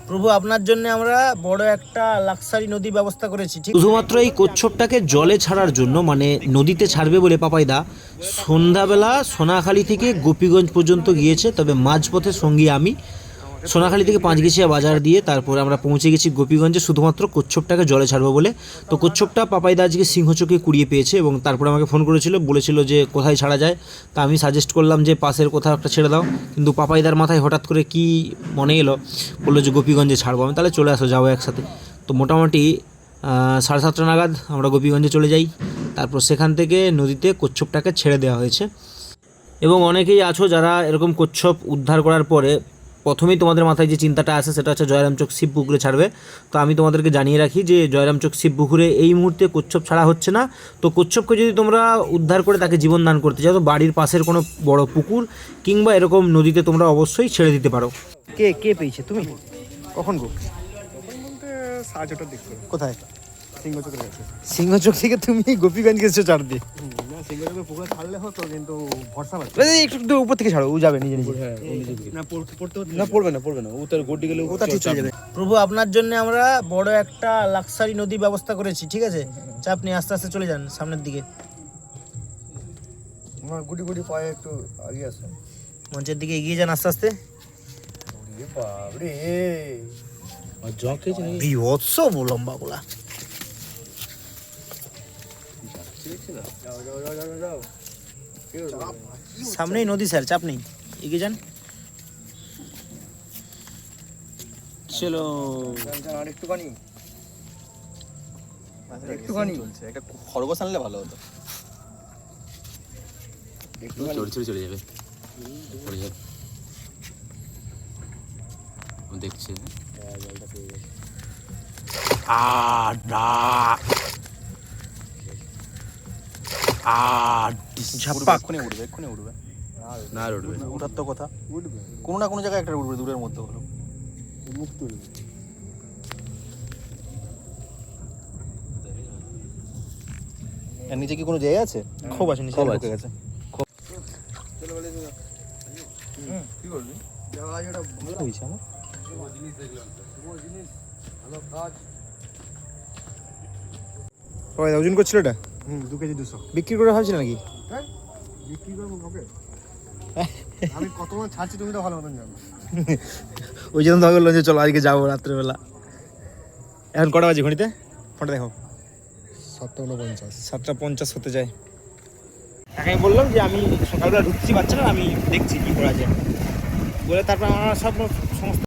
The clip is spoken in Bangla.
প্রভু, আপনার জন্য আমরা বড় একটা লাক্সারি নদী ব্যবস্থা করেছি, ঠিক শুধুমাত্র এই কচ্ছপটাকে জলে ছাড়ার জন্য, মানে নদীতে ছাড়বে বলে পাপাইদা সন্ধ্যাবেলা সোনাখালি থেকে গোপীগঞ্জ পর্যন্ত গিয়েছে। তবে মাঝপথে সঙ্গী আমি, সোনাখালি থেকে পাঁচগেছিয়া বাজার দিয়ে তারপরে আমরা পৌঁছে গেছি গোপীগঞ্জে শুধুমাত্র কচ্ছপটাকে জলে ছাড়বো বলে। তো কচ্ছপটা পাপাইদা আজকে সিংহচোখে কুড়িয়ে পেয়েছে এবং তারপরে আমাকে ফোন করেছিল, বলেছিল যে কোথায় ছাড়া যায়। তা আমি সাজেস্ট করলাম যে পাশের কোথাও একটা ছেড়ে দাও, কিন্তু পাপাইদার মাথায় হঠাৎ করে কি মনে এলো, বললো যে গোপীগঞ্জে ছাড়বো। আমি তাহলে চলে আসো, যাবো একসাথে। তো মোটামুটি 7:30 নাগাদ আমরা গোপীগঞ্জে চলে যাই। তারপর সেখান থেকে নদীতে কচ্ছপটাকে ছেড়ে দেওয়া হয়েছে। এবং অনেকেই আছো যারা এরকম কচ্ছপ উদ্ধার করার পরে প্রথমেই তোমাদের মাথায় যে চিন্তাটা আসে সেটা হচ্ছে জয়রামচক শিব পুকুরে ছাড়বে। তো আমি তোমাদেরকে জানিয়ে রাখি যে জয়রামচক শিব পুকুরে এই মুহূর্তে কচ্ছপ ছাড়া হচ্ছে না। তো কচ্ছপকে যদি তোমরা উদ্ধার করে তাকে জীবন দান করতে চাও, তো বাড়ির পাশের কোনো বড় পুকুর কিংবা এরকম নদীতে তোমরা অবশ্যই ছেড়ে দিতে পারো। কে কে পেয়েছে? তুমি কখন গো? সাড়ে 6টার দিক করে। কোথায়? সিংহচকের কাছে। সিংহচোক থেকে তুমি গোপীগঞ্জ গেছো ছাড় দিয়ে? না, সিংহচকের পুকুরে ছাড়লে হতো, কিন্তু ভরসা পাচ্ছে। একটু একটু উপর থেকে ছাড়ো, ও যাবে নিজে নিজে। না, পড়তে হতো না, পড়বে না, ও তার গড্ডি গেলে ওটা ঠিক চলে যাবে। প্রভু, আপনার জন্য আমরা বড় একটা লাক্সারি নদী ব্যবস্থা করেছি, ঠিক আছে? চাপ নিয়ে আস্তে আস্তে চলে যান সামনের দিকে। আমার গুটি গুটি পায়ে একটু আগে আসে। মঞ্চের দিকে এগিয়ে যান আস্তে আস্তে। বাবরে, বিভৎস লম্বা গোলা। সামনেই নদী স্যার, চাপ নেই, এগিয়ে যান। চলো। আর একটুখানি চলছে, একটা খরগোশ আনলে ভালো হতো। চলে যাবে, দেখছে। ঝাপ্পা। এক্ষুনি উঠবে। না উঠবে, ওঠার তো কথা, উঠবে কোনো না কোনো জায়গায় একটা উঠবে, দূরের মধ্যে হলো। মুখ তুলবে। এর নিচে কি কোনো জায়গা আছে? খুব আছে, নিচে ঢুকে গেছে। কি করবি? হয়েছে আমার। ওজন করছিল এটা? 2 কেজি 200। বিক্রি করে ভাবছি নাকি? হ্যাঁ, বিক্রি করবো কবে? আমি কত মাছ ছাড়ছি তুমি তো ভালো মতন জানো। ওই জন্য ভাবলো যে চলো আজকে যাবো রাত্রেবেলা। এখন কটা বাজে ঘড়িতে? ফোনটা দেখো। 7:49। 7:50 হতে যায়। তাকে আমি বললাম যে আমি সকালবেলা ঢুকছি বাচ্চারা, আমি দেখছি কি করা যায় বলে। তারপর আমার সব সমস্ত